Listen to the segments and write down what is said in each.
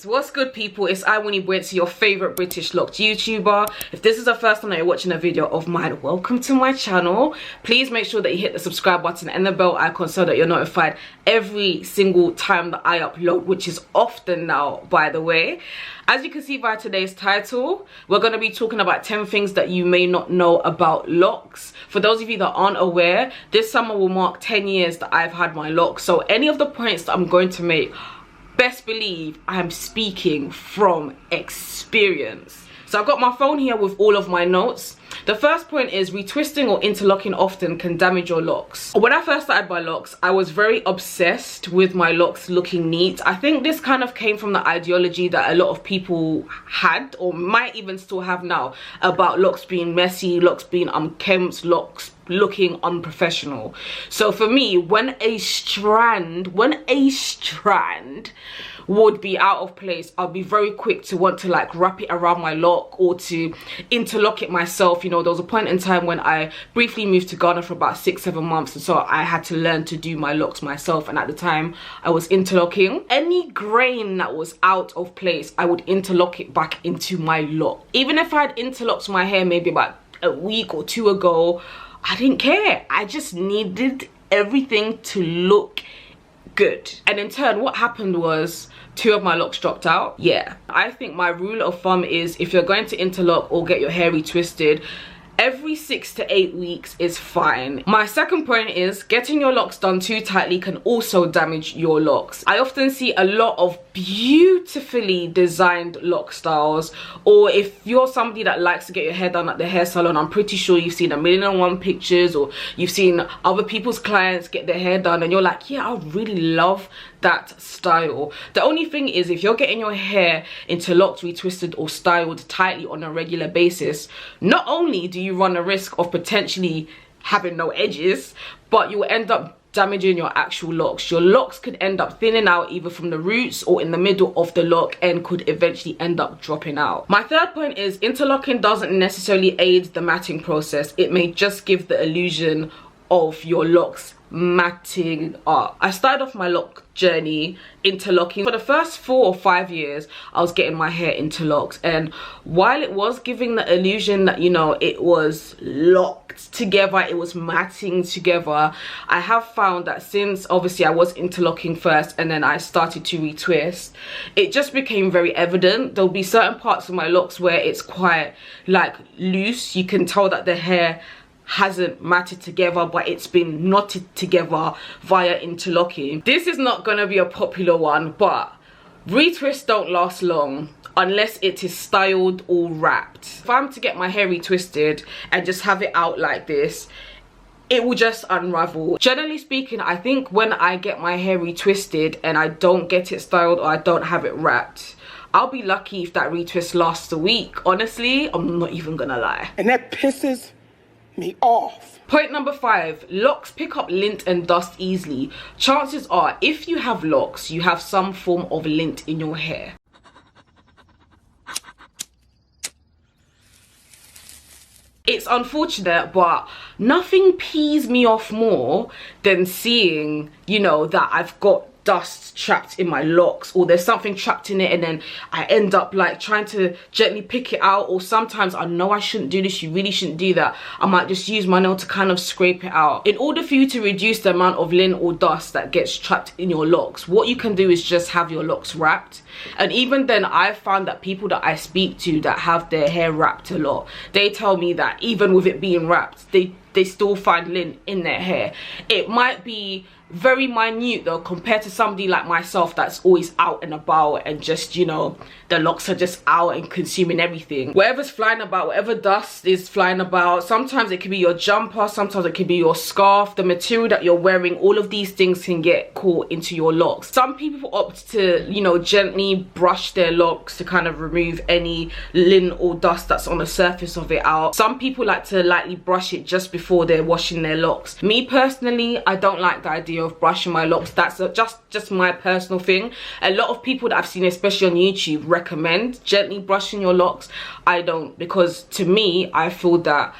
Yes, what's good people, it's I, Winnie Brits, your favorite British locked YouTuber. If this is the first time that you're watching a video of mine, welcome to my channel. Please make sure that you hit the subscribe button and the bell icon so that you're notified every single time that I upload, which is often now, by the way. As you can see by today's title, we're going to be talking about 10 things that you may not know about locks. For those of you that aren't aware, this summer will mark 10 years that I've had my locks. So any of the points that I'm going to make, best believe I'm speaking from experience. So I've got my phone here with all of my notes. The first point is retwisting or interlocking often can damage your locks. When I first started my locks, I was very obsessed with my locks looking neat. I think this kind of came from the ideology that a lot of people had, or might even still have now, about locks being messy, locks being unkempt, locks looking unprofessional. So for me, when a strand would be out of place, I'll be very quick to want to like wrap it around my lock or to interlock it myself. You know, there was a point in time when I briefly moved to Ghana for about 6-7 months, and so I had to learn to do my locks myself, and at the time I was interlocking. Any grain that was out of place, I would interlock it back into my lock. Even if I'd interlocked my hair maybe about a week or two ago, I didn't care. I just needed everything to look good. And in turn, what happened was 2 of my locks dropped out. Yeah, I think my rule of thumb is if you're going to interlock or get your hair retwisted, every 6 to 8 weeks is fine. My second point is getting your locks done too tightly can also damage your locks. I often see a lot of beautifully designed lock styles, or if you're somebody that likes to get your hair done at the hair salon, I'm pretty sure you've seen 1,000,001 pictures, or you've seen other people's clients get their hair done and you're like, yeah, I really love that style. The only thing is, if you're getting your hair interlocked, retwisted or styled tightly on a regular basis, not only do you run a risk of potentially having no edges, but you'll end up damaging your actual locks. Your locks could end up thinning out either from the roots or in the middle of the lock and could eventually end up dropping out. My third point is interlocking doesn't necessarily aid the matting process. It may just give the illusion of your locks matting up. I started off my lock journey interlocking. For the first 4 or 5 years, I was getting my hair interlocked, and while it was giving the illusion that, you know, it was locked together, it was matting together, I have found that since obviously I was interlocking first and then I started to retwist, it just became very evident. There'll be certain parts of my locks where it's quite like loose. You can tell that the hair hasn't matted together, but it's been knotted together via interlocking. This is not gonna be a popular one, but retwists don't last long unless it is styled or wrapped. If I'm to get my hair retwisted and just have it out like this, it will just unravel. Generally speaking, I think when I get my hair retwisted and I don't get it styled or I don't have it wrapped, I'll be lucky if that retwist lasts a week. Honestly, I'm not even gonna lie. And that pisses me off. Point number 5, locks pick up lint and dust easily. Chances are, if you have locks, you have some form of lint in your hair. It's unfortunate, but nothing pees me off more than seeing, you know, that I've got dust trapped in my locks, or there's something trapped in it and then I end up like trying to gently pick it out, or sometimes I know I shouldn't do this, you really shouldn't do that, I might just use my nail to kind of scrape it out. In order for you to reduce the amount of lint or dust that gets trapped in your locks, what you can do is just have your locks wrapped. And even then, I've found that people that I speak to that have their hair wrapped a lot, they tell me that even with it being wrapped, they still find lint in their hair. It might be very minute though, compared to somebody like myself that's always out and about and just, you know, the locks are just out and consuming everything. Whatever's flying about, whatever dust is flying about, sometimes it could be your jumper, sometimes it could be your scarf, the material that you're wearing, all of these things can get caught into your locks. Some people opt to, you know, gently brush their locks to kind of remove any lint or dust that's on the surface of it out. Some people like to lightly brush it just before they're washing their locks. Me personally, I don't like the idea of brushing my locks. That's just my personal thing. A lot of people that I've seen, especially on YouTube, recommend gently brushing your locks. I don't, because to me, I feel that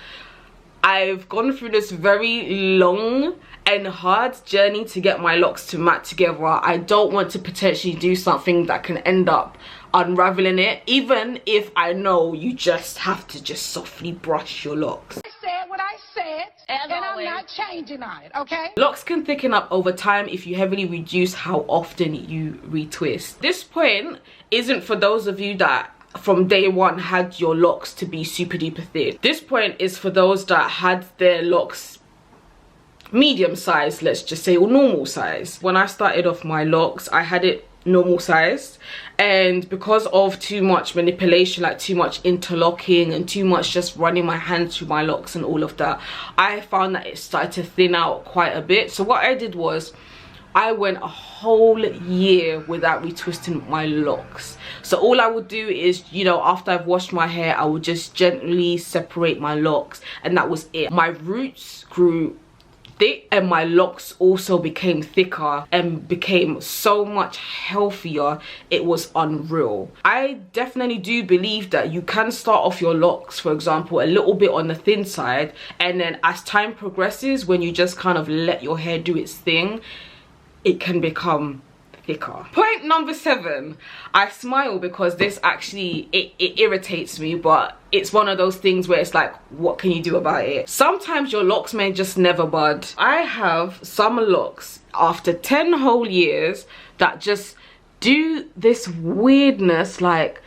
I've gone through this very long and hard journey to get my locks to mat together. I don't want to potentially do something that can end up unraveling it, even if I know you just have to just softly brush your locks. I said what I said, and I'm not changing on it, okay? Locks can thicken up over time if you heavily reduce how often you retwist. This point isn't for those of you that from day one had your locks to be super duper thin. This point is for those that had their locks medium size, let's just say, or normal size. When I started off my locks, I had it normal sized, and because of too much manipulation, like too much interlocking and too much just running my hands through my locks and all of that, I found that it started to thin out quite a bit. So what I did was I went a whole year without retwisting my locks. So all I would do is, you know, after I've washed my hair, I would just gently separate my locks, and that was it. My roots grew thick and my locks also became thicker and became so much healthier. It was unreal. I definitely do believe that you can start off your locks, for example, a little bit on the thin side, and then as time progresses, when you just kind of let your hair do its thing, it can become thicker. Point number 7. I smile because this actually it irritates me, but it's one of those things where it's like, what can you do about it? Sometimes your locks may just never bud. I have some locks after 10 whole years that just do this weirdness like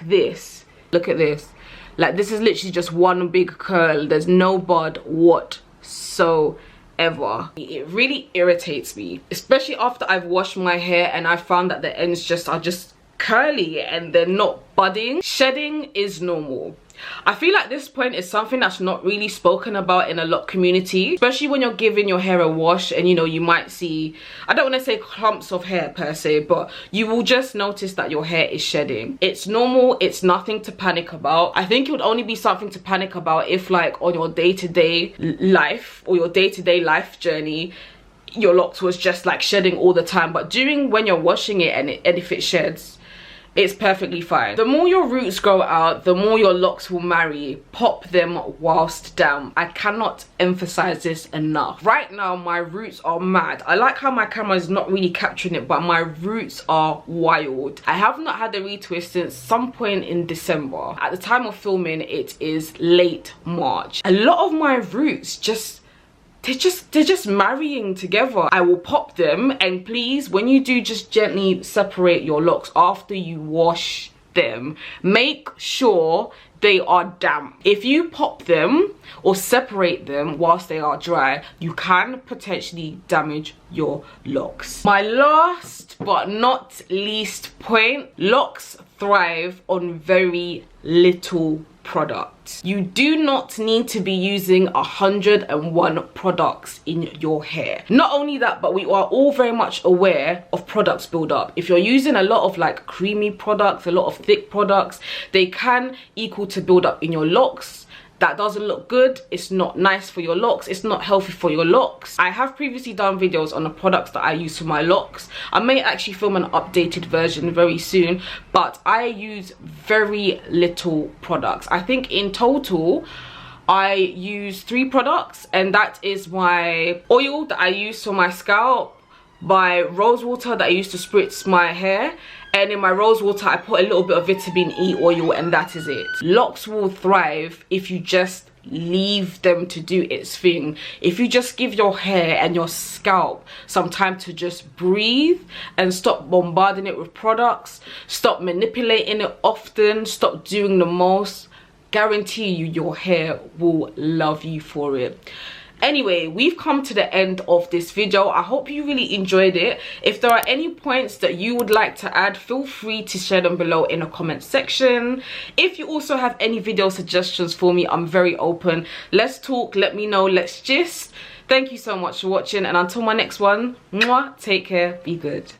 this. Look at this. Like, this is literally just one big curl. There's no bud whatsoever. It really irritates me, especially after I've washed my hair and I found that the ends are just curly and they're not budding. Shedding is normal. I feel like this point is something that's not really spoken about in a lock community, especially when you're giving your hair a wash, and you know, you might see, I don't want to say clumps of hair per se, but you will just notice that your hair is shedding. It's normal. It's nothing to panic about. I think it would only be something to panic about if, like, on your day-to-day life or your day-to-day life journey, your locks was just like shedding all the time. But during when you're washing it and if it sheds, it's perfectly fine. The more your roots grow out, the more your locks will marry. Pop them whilst damp. I cannot emphasize this enough. Right now, my roots are mad. I like how my camera is not really capturing it, but my roots are wild. I have not had a retwist since some point in December. At the time of filming, it is late March. A lot of my roots they're just marrying together. I will pop them, and please, when you do, just gently separate your locks after you wash them. Make sure they are damp. If you pop them or separate them whilst they are dry, you can potentially damage your locks. My last but not least point, locks thrive on very little products. You do not need to be using 101 products in your hair. Not only that, but we are all very much aware of products build up. If you're using a lot of like creamy products, a lot of thick products, they can equal to build up in your locks. That doesn't look good. It's not nice for your locks. It's not healthy for your locks. I have previously done videos on the products that I use for my locks. I may actually film an updated version very soon, but I use very little products. I think in total I use 3 products, and that is my oil that I use for my scalp, my rose water that I use to spritz my hair, and in my rose water I put a little bit of vitamin E oil, and that is it. Locks will thrive if you just leave them to do its thing. If you just give your hair and your scalp some time to just breathe and stop bombarding it with products, stop manipulating it often, stop doing the most, guarantee you your hair will love you for it. Anyway, we've come to the end of this video. I hope you really enjoyed it. If there are any points that you would like to add, feel free to share them below in the comment section. If you also have any video suggestions for me, I'm very open. Let's talk, let me know, let's gist. Thank you so much for watching, and until my next one, mwah, take care, be good.